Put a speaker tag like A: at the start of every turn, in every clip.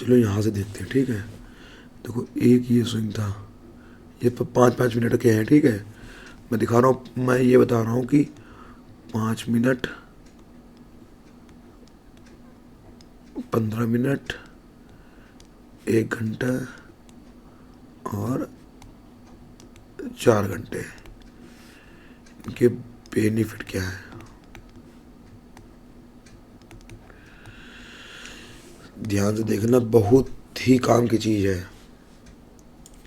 A: चलो यहाँ से देखते हैं, ठीक है। देखो एक ये स्विंग था, ये 5-5 मिनट के हैं, ठीक है। मैं दिखा रहा हूँ, मैं ये बता रहा हूँ कि 5 मिनट, 15 मिनट, 1 घंटा और 4 घंटे, इनके बेनिफिट क्या है। ध्यान से देखना, बहुत ही काम की चीज़ है,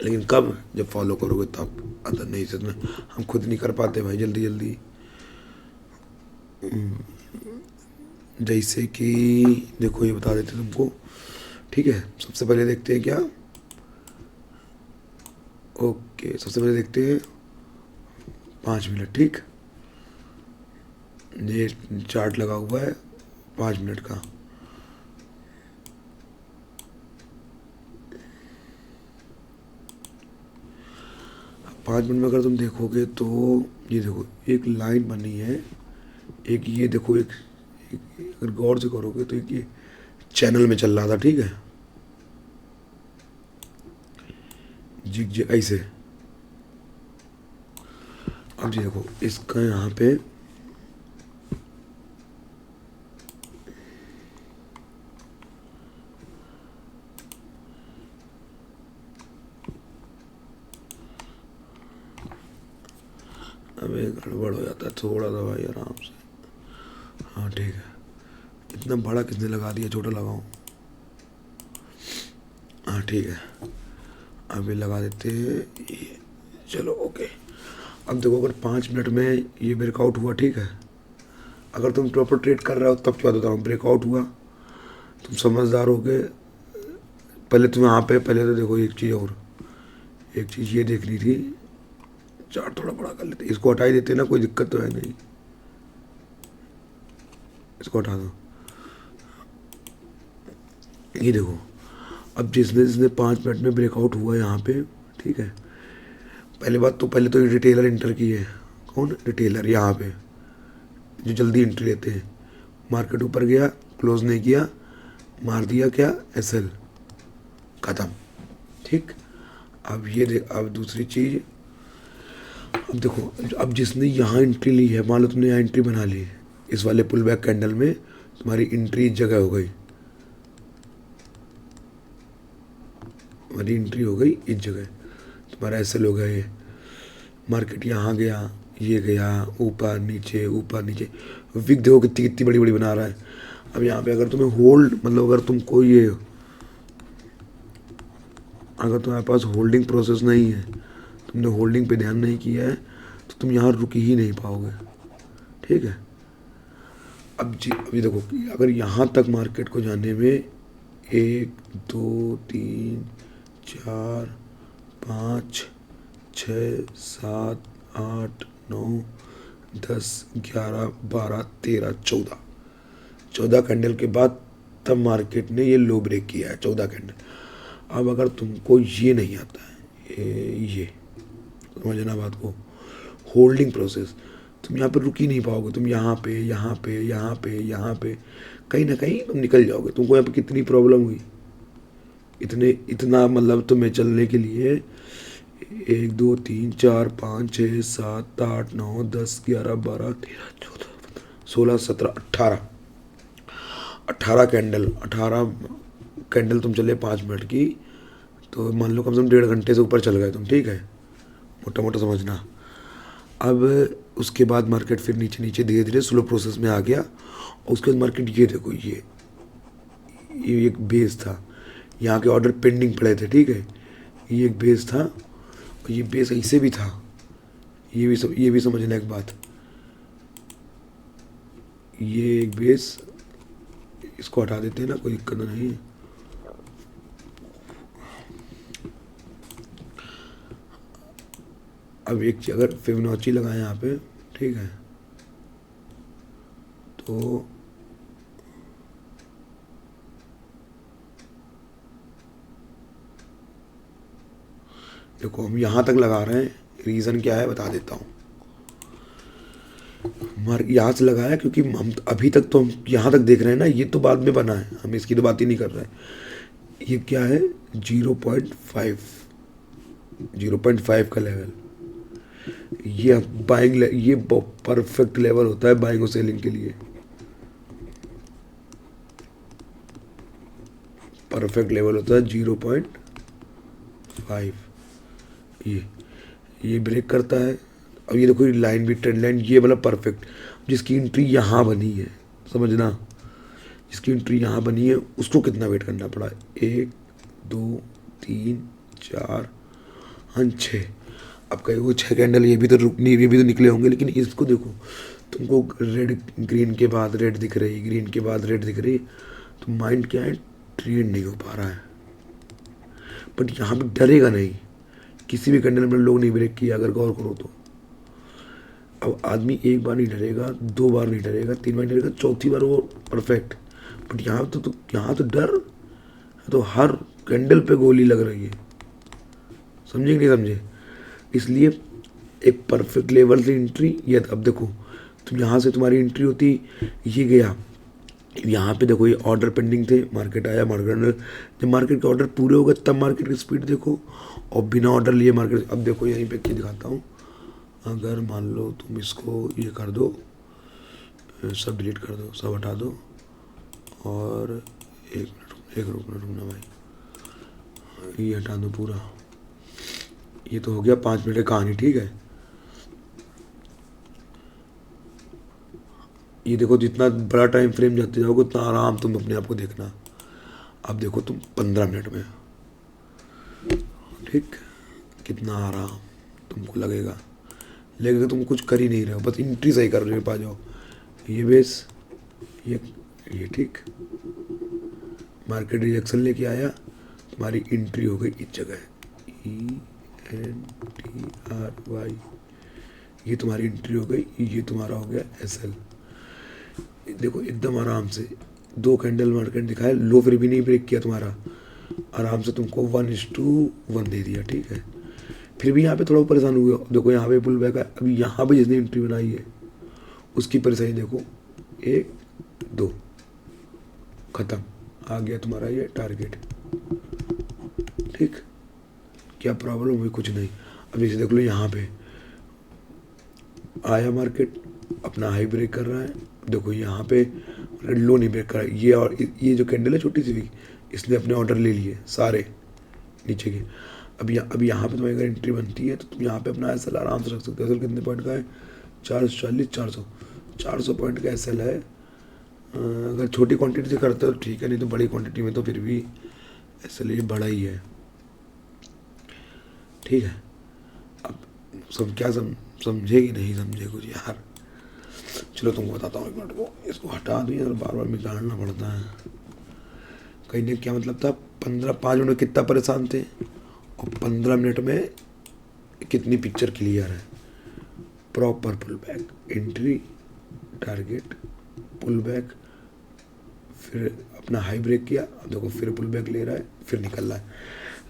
A: लेकिन कब, जब फॉलो करोगे तब। अदर नहीं समझ, हम खुद नहीं कर पाते भाई जल्दी जल्दी। जैसे कि देखो ये बता देते तुमको, ठीक है। सबसे पहले देखते हैं क्या, ओके, सबसे पहले देखते हैं 5 मिनट, ठीक। ये चार्ट लगा हुआ है 5 मिनट का। पाँच मिनट में अगर तुम देखोगे तो ये देखो एक लाइन बनी है, एक ये देखो एक अगर गौर से करोगे तो एक ये चैनल में चल रहा था, ठीक है। जिग जिग ऐसे। अब ये देखो इसका यहाँ पे अबे गड़बड़ हो जाता है थोड़ा सा भाई, आराम से। हाँ ठीक है, इतना बड़ा किसने लगा दिया, छोटा लगाऊं। हाँ ठीक है, अभी लगा देते हैं ये, चलो ओके। अब देखो अगर 5 मिनट में ये ब्रेकआउट हुआ, ठीक है। अगर तुम प्रॉपर ट्रेड कर रहे हो तब क्या बताता हूँ, ब्रेकआउट हुआ, तुम समझदार हो गए। पहले तुम यहाँ पे, पहले तो देखो एक चीज़ और, एक चीज़ ये देखनी थी, चार्ट थोड़ा बड़ा कर लेते, इसको हटा ही देते ना, कोई दिक्कत तो है नहीं। इसको हटा दो। ये देखो अब जिसने जिसने 5 मिनट में ब्रेकआउट हुआ यहाँ पे, ठीक है। पहले बात तो, पहले तो रिटेलर इंटर की है। कौन रिटेलर, यहाँ पे जो जल्दी एंट्री लेते हैं। मार्केट ऊपर गया, क्लोज नहीं किया, मार दिया क्या, एसएल, ख़त्म, ठीक। अब ये देख, अब दूसरी चीज़, अब देखो अब जिसने यहाँ एंट्री ली है, मान लो तुमने यहाँ एंट्री बना ली, इस वाले पुल बैक कैंडल में तुम्हारी एंट्री इस जगह हो गई, तुम्हारी एंट्री हो गई इस जगह, तुम्हारा एसएल हो गया ये। मार्केट यहाँ गया, ये गया, ऊपर नीचे ऊपर नीचे, विक देखो कितनी कितनी बड़ी बड़ी बना रहा है। अब यहाँ पे अगर तुम्हें होल्ड, मतलब अगर तुमको ये, अगर तुम्हारे पास होल्डिंग प्रोसेस नहीं है, तुमने होल्डिंग पे ध्यान नहीं किया है, तो तुम यहाँ रुक ही नहीं पाओगे, ठीक है। अब जी अभी देखो अगर यहाँ तक मार्केट को जाने में 1 2 3 4 5 6 7 8 9 10 11 12 13 14 कैंडल के बाद तब मार्केट ने ये लो ब्रेक किया है, 14 कैंडल। अब अगर तुमको ये नहीं आता है, ये समझना बात को, होल्डिंग प्रोसेस, तुम यहाँ पे रुक ही नहीं पाओगे। तुम यहाँ पे यहाँ पे यहाँ पे यहाँ पे कहीं ना कहीं तुम निकल जाओगे। तुमको यहाँ पे कितनी प्रॉब्लम हुई, इतना मतलब तुम्हें चलने के लिए 1 2 3 4 5 6 7 8 9 10 11 12 13 14 16 17 18 कैंडल तुम चले 5 मिनट की, तो मान लो कम से कम 1.5 घंटे से ऊपर चल गए तुम, ठीक है, मोटा मोटा समझना। अब उसके बाद मार्केट फिर नीचे नीचे धीरे धीरे स्लो प्रोसेस में आ गया, और उसके बाद मार्केट ये देखो ये एक बेस था, यहाँ के ऑर्डर पेंडिंग पड़े थे, ठीक है, ये एक बेस था, और ये बेस ऐसे भी था, ये भी समझने एक बात, ये एक बेस, इसको हटा देते हैं ना, कोई दिक्कत नहीं है। अब एक अगर फिबोनाची लगाएं यहाँ पे, ठीक है, तो देखो हम यहाँ तक लगा रहे हैं, रीज़न क्या है बता देता हूँ। यहाँ से लगाया क्योंकि हम अभी तक तो हम यहाँ तक देख रहे हैं ना, ये तो बाद में बना है, हम इसकी तो बात ही नहीं कर रहे हैं। ये क्या है 0.5, 0.5 का लेवल। ये बाइंग, ये परफेक्ट लेवल होता है बाइंग और सेलिंग के लिए। परफेक्ट लेवल होता है 0.5। ये ब्रेक करता है। अब ये देखो लाइन भी, ट्रेंड लाइन, ये वाला परफेक्ट, जिसकी एंट्री यहाँ बनी है, समझना, जिसकी एंट्री यहाँ बनी है उसको कितना वेट करना पड़ा, 1 2 3 4 5 6। अब कहीं वो 6 कैंडल ये भी तो रुकनी, ये भी तो निकले होंगे, लेकिन इसको देखो, तुमको रेड, ग्रीन के बाद रेड दिख रही, ग्रीन के बाद रेड दिख रही, तो माइंड क्या है, ट्रेड नहीं हो पा रहा है। बट यहाँ पे डरेगा नहीं, किसी भी कैंडल में लोग नहीं ब्रेक किया, अगर गौर करो तो। अब आदमी एक बार नहीं डरेगा, 2 बार नहीं डरेगा, 3 बार नहीं डरेगा, चौथी बार वो परफेक्ट। बट यहाँ तो यहाँ तो डर तो हर कैंडल पे गोली लग रही है, समझे कि नहीं समझे। इसलिए एक परफेक्ट लेवल से एंट्री, ये अब देखो तुम यहाँ से तुम्हारी एंट्री होती, ये गया यहाँ पे, देखो ये ऑर्डर पेंडिंग थे, मार्केट आया, मार्केट, जब मार्केट के ऑर्डर पूरे हो गए तब मार्केट की स्पीड देखो, और बिना ऑर्डर लिए मार्केट। अब देखो यहीं पे क्या दिखाता हूँ, अगर मान लो तुम इसको ये कर दो, सब डिलीट कर दो, सब हटा दो, और एक रुकना भाई, ये हटा दो पूरा। ये तो हो गया 5 मिनट की कहानी, ठीक है। ये देखो जितना बड़ा टाइम फ्रेम जाते जाओगे उतना आराम तुम अपने आप को देखना। अब देखो तुम 15 मिनट में, ठीक, कितना आराम तुमको लगेगा तुम कुछ कर ही नहीं रहे हो, बस एंट्री सही कर रहे हो, पा जाओ। ये बेस, ये ठीक, मार्केट रिजेक्शन लेके आया, तुम्हारी एंट्री हो गई इस जगह, ENTRY, ये तुम्हारी एंट्री हो गई, ये तुम्हारा हो गया SL। देखो एकदम आराम से 2 कैंडल मार्केट दिखाया, लो फिर भी नहीं ब्रेक किया तुम्हारा, आराम से तुमको 1:1 दे दिया, ठीक है। फिर भी यहाँ पे थोड़ा परेशान हुए, देखो यहाँ पे पुल बैक है। अभी यहाँ पे जिसने एंट्री बनाई है उसकी परेशानी देखो, 1 2 खत्म, आ गया तुम्हारा ये टारगेट, ठीक। क्या प्रॉब्लम हुई, कुछ नहीं। अब इसे देख लो, यहाँ पे आया मार्केट, अपना हाई ब्रेक कर रहा है, देखो यहाँ पे लो नहीं ब्रेक कर रहा है ये, और ये जो कैंडल है छोटी सी भी, इसने अपने ऑर्डर ले लिए सारे नीचे के। अब यहाँ पे तुम्हारी अगर एंट्री बनती है तो तुम यहाँ पे अपना SL आराम से रख सकते हो। SL कितने पॉइंट का है, 440, 400 पॉइंट का SL है। अगर छोटी क्वांटिटी से करते हो तो ठीक है, नहीं तो बड़ी क्वांटिटी में तो फिर भी SL ये बड़ा ही है, ठीक है। अब सब क्या समझे कि नहीं समझे कुछ यार, चलो तुमको बताता हूँ, 1 मिनट को इसको हटा दूँ यार, बार बार निकालना पड़ता है। कहीं ने क्या मतलब था, 5 मिनट में कितना परेशान थे, और 15 मिनट में कितनी पिक्चर क्लियर है। Proper pull back, entry, target, pull back, फिर अपना हाई ब्रेक किया, अब देखो फिर पुल बैक ले रहा है, फिर निकल रहा है।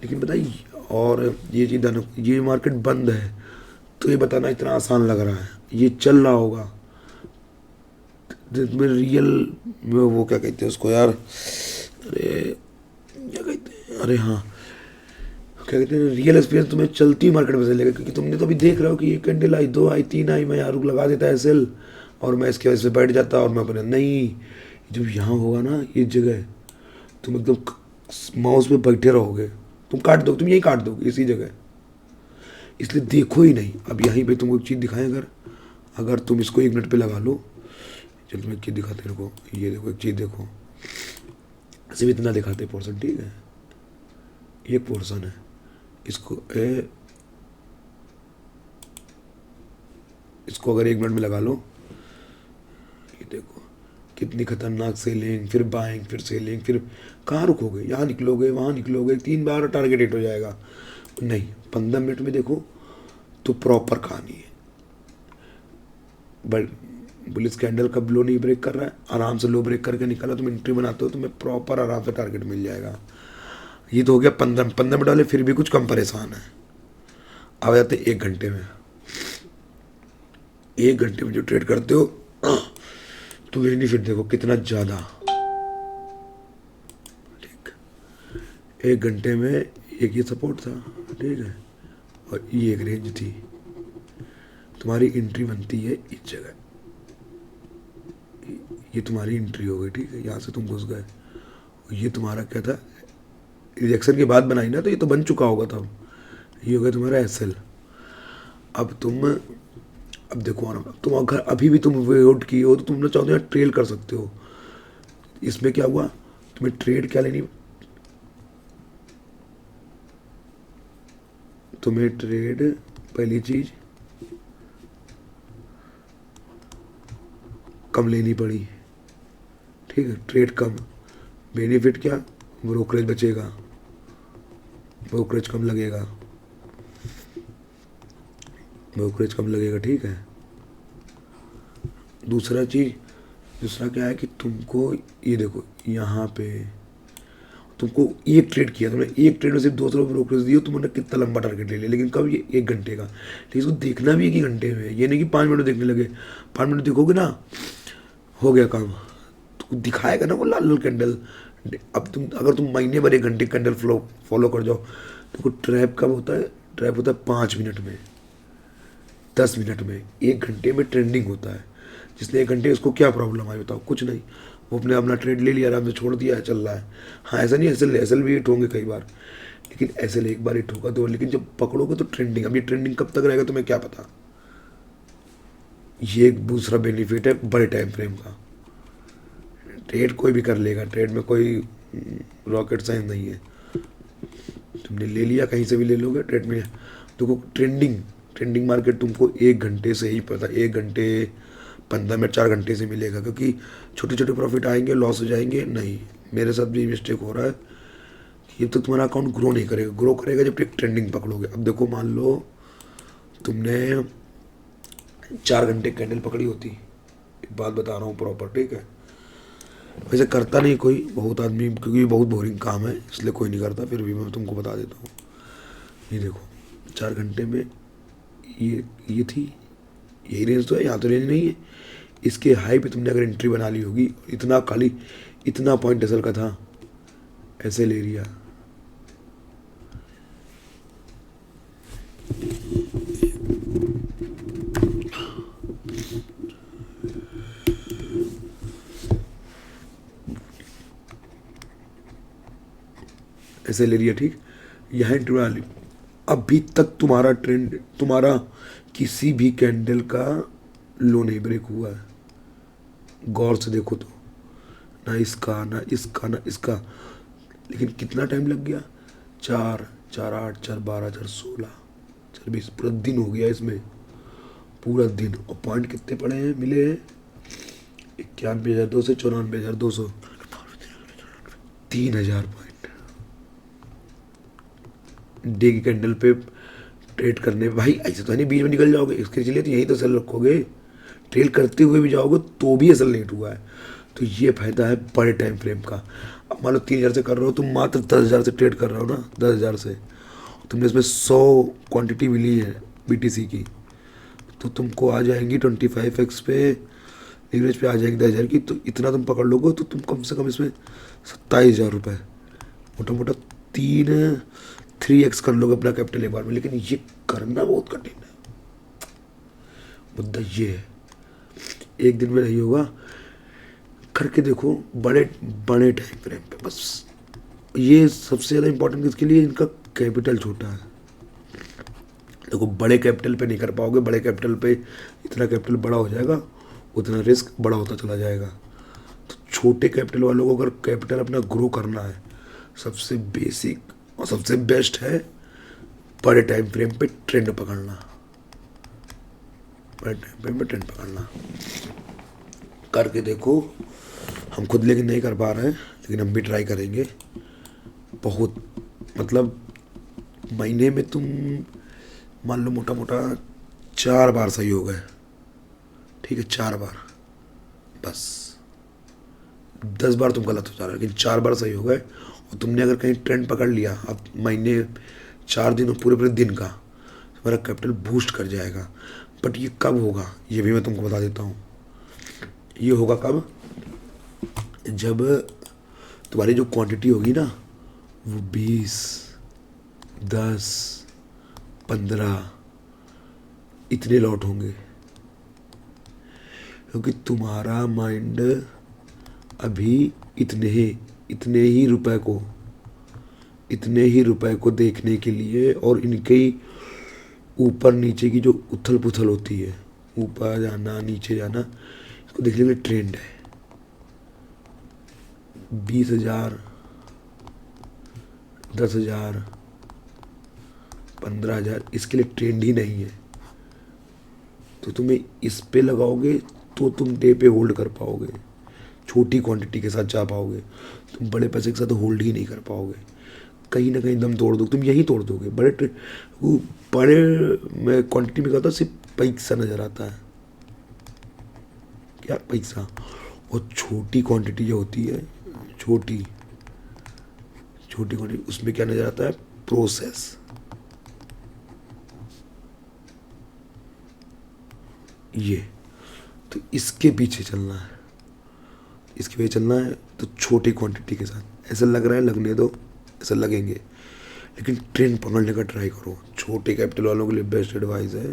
A: लेकिन बताइए, और ये चीज़, ये मार्केट बंद है तो ये बताना इतना आसान लग रहा है, ये चल रहा होगा जिसमें रियल में वो क्या कहते हैं उसको यार, अरे क्या कहते हैं, अरे हाँ क्या कहते हैं, रियल एक्सपीरियंस तुम्हें चलती मार्केट में से लेगा, क्योंकि तुमने तो अभी देख रहे हो कि ये कैंडल आई, 2 आई, 3 आई, मैं यहाँ रुक लगा देता है SL, और मैं इसके वजह से बैठ जाता, और मैं अपने नहीं, जब यहाँ होगा ना ये जगह, तुम एकदम माउस पे बैठे रहोगे, तुम काट दो, तुम यही काट दोगे इसी जगह, इसलिए देखो ही नहीं। अब यहीं पे तुमको एक चीज़ दिखाएं, अगर तुम इसको 1 मिनट पे लगा लो, चल तुम्हें क्या दिखाते हैं को, ये देखो एक चीज़ देखो, सिर्फ इतना दिखाते पोर्शन, ठीक है, एक पोर्शन है, इसको अगर 1 मिनट में लगा लो, ये देखो कितनी खतरनाक सेलिंग, फिर बाइंग, फिर सेलिंग, फिर कहाँ रुकोगे, यहाँ निकलोगे, वहाँ निकलोगे, 3 बार टारगेट हिट हो जाएगा। नहीं, 15 मिनट में देखो तो प्रॉपर कहानी है। बट बुलिश कैंडल कब लो नहीं ब्रेक कर रहा है, आराम से लो ब्रेक करके निकला, तुम एंट्री बनाते हो, तुम्हें प्रॉपर आराम से टारगेट मिल जाएगा। ये तो हो गया 15 मिनट वाले, फिर भी कुछ कम परेशान है। अब जाते 1 घंटे में, 1 घंटे में जो ट्रेड करते हो तो बेनिफिट देखो कितना ज़्यादा, ठीक। 1 घंटे में एक ये सपोर्ट था, ठीक है, और ये एक रेंज थी। तुम्हारी एंट्री बनती है इस जगह, ये तुम्हारी एंट्री हो गई, ठीक है, यहाँ से तुम घुस गए। ये तुम्हारा क्या था, रिजेक्शन के बाद बनाई ना, तो ये तो बन चुका होगा तब। ये हो गया तुम्हारा एसएल। अब देखो ना, तुम अगर अभी भी तुम वेट की हो तो तुम ना चाहो तो यहाँ ट्रेल कर सकते हो। इसमें क्या हुआ, तुम्हें ट्रेड क्या लेनी, तुम्हें ट्रेड पहली चीज कम लेनी पड़ी, ठीक है, ट्रेड कम। बेनिफिट क्या, ब्रोकरेज बचेगा, ब्रोकरेज कम लगेगा, ब्रोकरेज कम लगेगा, ठीक है। दूसरा क्या है कि तुमको ये देखो यहाँ पे तुमको एक ट्रेड किया, तुमने एक ट्रेड में सिर्फ 200 ब्रोकरेज दिए, तुमने कितना लंबा टारगेट ले लिया, लेकिन कब, ये 1 घंटे का। लेकिन इसको देखना भी 1 घंटे में, ये नहीं कि 5 मिनट देखने लगे। 5 मिनट देखोगे ना, हो गया काम, तो दिखाएगा ना वो लाल लाल कैंडल। अब अगर तुम महीने भर 1 घंटे कैंडल फॉलो कर जाओ, तो ट्रैप कब होता है, ट्रैप होता है 5 मिनट में, 10 मिनट में। 1 घंटे में ट्रेंडिंग होता है। जिसने 1 घंटे, उसको क्या प्रॉब्लम आई बताओ, कुछ नहीं, वो अपने अपना ट्रेड ले लिया, आराम से छोड़ दिया है, चल रहा है। हाँ ऐसा नहीं, एसएल भी हिट होंगे कई बार, लेकिन एसएल एक बार हिट होगा तो, लेकिन जब पकड़ोगे तो ट्रेंडिंग, अब ये ट्रेंडिंग कब तक रहेगा तुम्हें क्या पता। ये एक दूसरा बेनिफिट है बड़े टाइम फ्रेम का। ट्रेड कोई भी कर लेगा, ट्रेड में कोई रॉकेट साइंस नहीं है। तुमने ले लिया, कहीं से भी ले लोगे ट्रेड में। देखो ट्रेंडिंग मार्केट तुमको 1 घंटे से ही पता, 1 घंटे 15 मिनट 4 घंटे से मिलेगा, क्योंकि छोटे छोटे प्रॉफिट आएंगे, लॉस हो जाएंगे नहीं। मेरे साथ भी मिस्टेक हो रहा है कि ये तो तुम्हारा अकाउंट ग्रो नहीं करेगा, ग्रो करेगा जब एक ट्रेंडिंग पकड़ोगे। अब देखो, मान लो तुमने 4 घंटे कैंडल पकड़ी होती, एक बात बता रहा हूँ प्रॉपर, ठीक है। वैसे करता नहीं कोई, बहुत आदमी, क्योंकि ये बहुत बोरिंग काम है इसलिए कोई नहीं करता, फिर भी मैं तुमको बता देता हूँ। ये देखो 4 घंटे में ये थी, यही रेंज तो है, यहाँ तो रेंज नहीं है। इसके हाई पे तुमने अगर एंट्री बना ली होगी, इतना पॉइंट एसएल का था, ऐसे ले लिया, ऐसे ले लिया, ठीक, यहाँ एंट्री बना ली। अभी तक तुम्हारा किसी भी कैंडल का लो नहीं ब्रेक हुआ है, गौर से देखो तो, ना इसका ना इसका ना इसका। लेकिन कितना टाइम लग गया, 4 4 8 4 12 4 16 4 20, पूरा दिन हो गया इसमें, पूरा दिन। और पॉइंट कितने पड़े हैं, मिले हैं 91,200 से 94,200, 3,000 पॉइंट डे की कैंडल पे ट्रेड करने। भाई ऐसे तो नहीं बीच में निकल जाओगे, इसके चलिए तो यहीं तो सेल रखोगे, ट्रेड करते हुए भी जाओगे तो भी असल लेट हुआ है। तो ये फायदा है बड़े टाइम फ्रेम का। अब मान लो 3,000 से कर रहे हो, तुम मात्र 10,000 से ट्रेड कर रहे हो ना, 10,000 से तुमने इसमें 100 क्वांटिटी मिली है बीटीसी की, तो तुमको आ जाएंगी 25x पे लीवरेज पे आ जाएंगी 10,000 की। तो इतना तुम पकड़ लोगे तो तुम कम से कम इसमें 27,000 रुपये, मोटा मोटा 3x कर लोगे अपना कैपिटल एक बार में। लेकिन ये करना बहुत कठिन है, मुद्दा ये है, एक दिन में नहीं होगा, करके देखो बड़े टाइम फ्रेम पे। बस ये सबसे ज़्यादा इंपॉर्टेंट किसके लिए, इनका कैपिटल छोटा है। देखो बड़े कैपिटल पे नहीं कर पाओगे, बड़े कैपिटल पे इतना कैपिटल बड़ा हो जाएगा, उतना रिस्क बड़ा होता चला जाएगा। तो छोटे कैपिटल वालों को अगर कैपिटल अपना ग्रो करना है, सबसे बेसिक और सबसे बेस्ट है बड़े टाइम फ्रेम पे ट्रेंड पकड़ना, बड़े टाइम फ्रेम पे ट्रेंड पकड़ना। करके देखो, हम खुद लेकिन नहीं कर पा रहे हैं, लेकिन हम भी ट्राई करेंगे। बहुत मतलब महीने में तुम मान लो मोटा मोटा 4 बार सही हो गए, ठीक है, 4 बार, बस 10 बार तुम गलत हो जा रहे हो, लेकिन 4 बार सही हो गए। और तुमने अगर कहीं ट्रेंड पकड़ लिया, अब महीने 4 दिन और पूरे दिन का, तुम्हारा कैपिटल बूस्ट कर जाएगा। बट ये कब होगा ये भी मैं तुमको बता देता हूँ। ये होगा कब, जब तुम्हारी जो क्वांटिटी होगी ना वो 20, 10, 15 इतने लॉट होंगे, क्योंकि तुम्हारा माइंड अभी इतने ही रुपए को देखने के लिए और इनके ऊपर नीचे की जो उथल पुथल होती है, ऊपर जाना नीचे जाना, इसको देखने के लिए ट्रेंड है। 20,000, 10,000, 15,000 इसके लिए ट्रेंड ही नहीं है। तो तुम्हें इस पे लगाओगे तो तुम डे पे होल्ड कर पाओगे, छोटी क्वांटिटी के साथ जा पाओगे। तुम बड़े पैसे के साथ होल्ड ही नहीं कर पाओगे, कहीं ना कहीं दम तोड़ दो, तुम यही तोड़ दोगे। बड़े में क्वांटिटी में कहता सिर्फ पैसा नज़र आता है, क्या पैसा। और छोटी क्वांटिटी जो होती है, छोटी क्वांटिटी, उसमें क्या नज़र आता है, प्रोसेस। ये तो इसके पीछे चलना है, तो छोटी क्वांटिटी के साथ। ऐसा लग रहा है, लगने दो, ऐसा लगेंगे, लेकिन ट्रेंड पकड़ने का ट्राई करो। छोटे कैपिटल वालों के लिए बेस्ट एडवाइस है,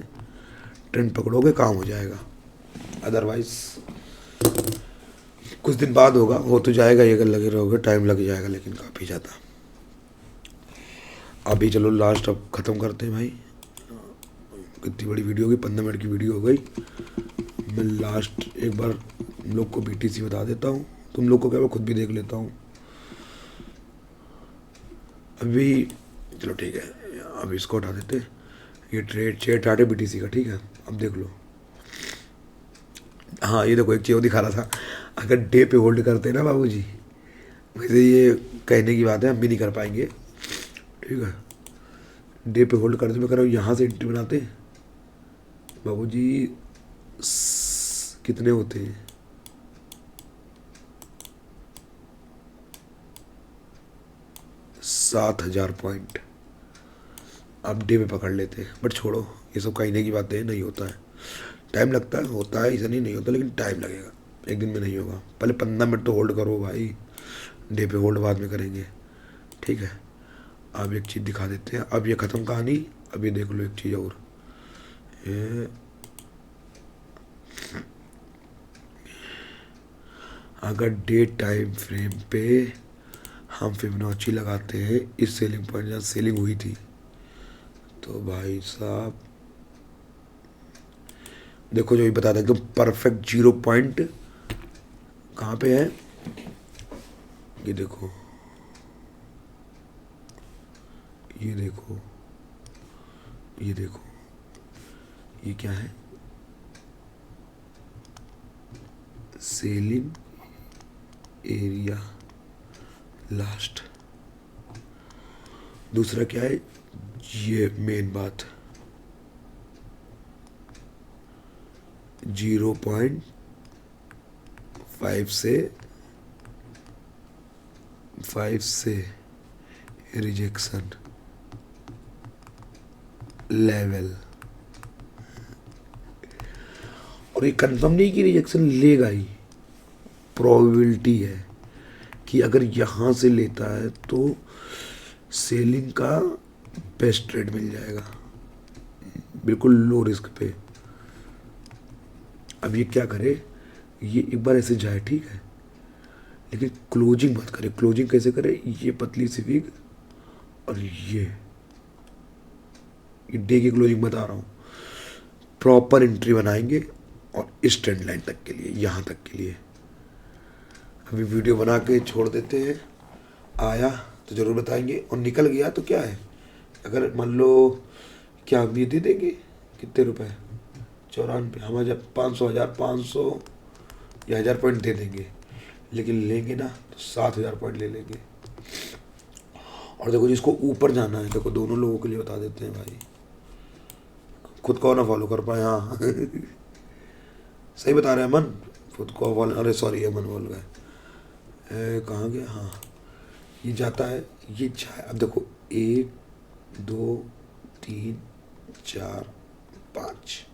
A: ट्रेंड पकड़ोगे काम हो जाएगा। अदरवाइज कुछ दिन बाद हो तो जाएगा, ये अगर लगे रहोगे टाइम लग जाएगा, लेकिन काफ़ी ज़्यादा। अभी चलो लास्ट अब ख़त्म करते हैं भाई, कितनी बड़ी वीडियो होगी, 15 मिनट की वीडियो हो गई। मैं लास्ट एक बार तुम लोग को BTC बता देता हूँ, तुम लोग को क्या मैं खुद भी देख लेता हूँ अभी। चलो ठीक है, अब इसको हटा देते। ये चेट हटे BTC का, ठीक है। अब देख लो, हाँ ये देखो एक चीज़ दिखा रहा था, अगर डे पे होल्ड करते ना बाबूजी, वैसे ये कहने की बात है, हम भी नहीं कर पाएंगे, ठीक है। डे पे होल्ड करते, मैं कह रहा हूँ यहाँ से एंट्री बनाते बाबूजी, कितने होते हैं, 7,000 पॉइंट। अब डे पे पकड़ लेते हैं, बट छोड़ो ये सब कहने की बातें, नहीं होता है, टाइम लगता है, होता है ऐसा नहीं होता, लेकिन टाइम लगेगा, एक दिन में नहीं होगा। पहले 15 मिनट तो होल्ड करो भाई, डे पे होल्ड बाद में करेंगे, ठीक है। अब एक चीज़ दिखा देते हैं, अब ये ख़त्म कहानी। अब ये देख लो एक चीज़ और, ये अगर डे टाइम फ्रेम पे हम फिबोनाची लगाते हैं इस सेलिंग पॉइंट जहाँ सेलिंग हुई थी, तो भाई साहब देखो, जो ये बता दें एकदम परफेक्ट 0 पॉइंट कहाँ पे है, ये देखो, ये देखो, ये देखो, ये क्या है, सेलिंग एरिया लास्ट। दूसरा क्या है, ये मेन बात, 0.5 से रिजेक्शन लेवल। और ये कंफर्म नहीं कि रिजेक्शन लेगा ही, प्रोबेबिलिटी है कि अगर यहाँ से लेता है तो सेलिंग का बेस्ट रेट मिल जाएगा, बिल्कुल लो रिस्क पे। अब ये क्या करे, ये एक बार ऐसे जाए, ठीक है, लेकिन क्लोजिंग मत करे। क्लोजिंग कैसे करे, ये पतली सी विग और ये डे की क्लोजिंग बता रहा हूँ, प्रॉपर एंट्री बनाएंगे और इस ट्रेंड लाइन तक के लिए, यहाँ तक के लिए। अभी वीडियो बना के छोड़ देते हैं, आया तो ज़रूर बताएंगे, और निकल गया तो क्या है, अगर मान लो क्या हम ये दे देंगे, कितने रुपए, 94, हम 500 या 1000 पॉइंट दे देंगे, लेकिन लेंगे ना तो 7,000 पॉइंट ले लेंगे। और देखो जिसको ऊपर जाना है, देखो दोनों लोगों के लिए बता देते हैं भाई, खुद को ना फॉलो कर पाए, हाँ सही बता रहे हैं अमन, खुद को फॉलो, अरे सॉरी अमन बोल गए, कहाँ गया, हाँ ये जाता है, ये जाए। अब देखो 1 2 3 4 5,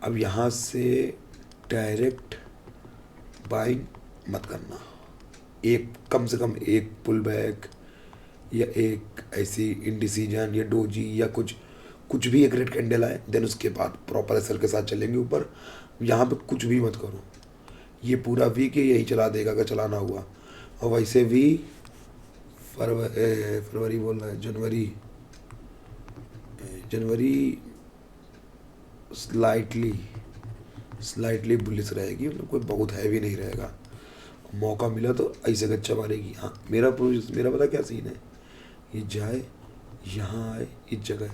A: अब यहाँ से डायरेक्ट बाइंग मत करना, एक कम से कम एक पुल बैक या एक ऐसी इंडिसीजन या डोजी या कुछ भी एक रेड कैंडल आए, देन उसके बाद प्रॉपर एसएल के साथ चलेंगे ऊपर। यहाँ पे कुछ भी मत करो, ये पूरा वीक यही चला देगा अगर चलाना हुआ। और वैसे भी फरवरी बोल रहा है, जनवरी स्लाइटली बुलिश रहेगी, मतलब कोई बहुत हैवी नहीं रहेगा। मौका मिला तो ऐसे गच्चा मारेगी। हाँ, मेरा पता क्या सीन है, ये जाए यहाँ आए इस जगह,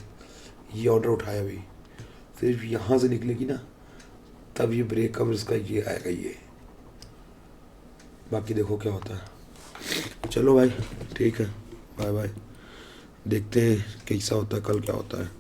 A: ये ऑर्डर उठाया अभी, सिर्फ यहाँ से निकलेगी ना तब ये ब्रेक कवर इसका ये आएगा ये। बाकी देखो क्या होता है। चलो भाई ठीक है, बाय बाय, देखते हैं कैसा होता है, कल क्या होता है।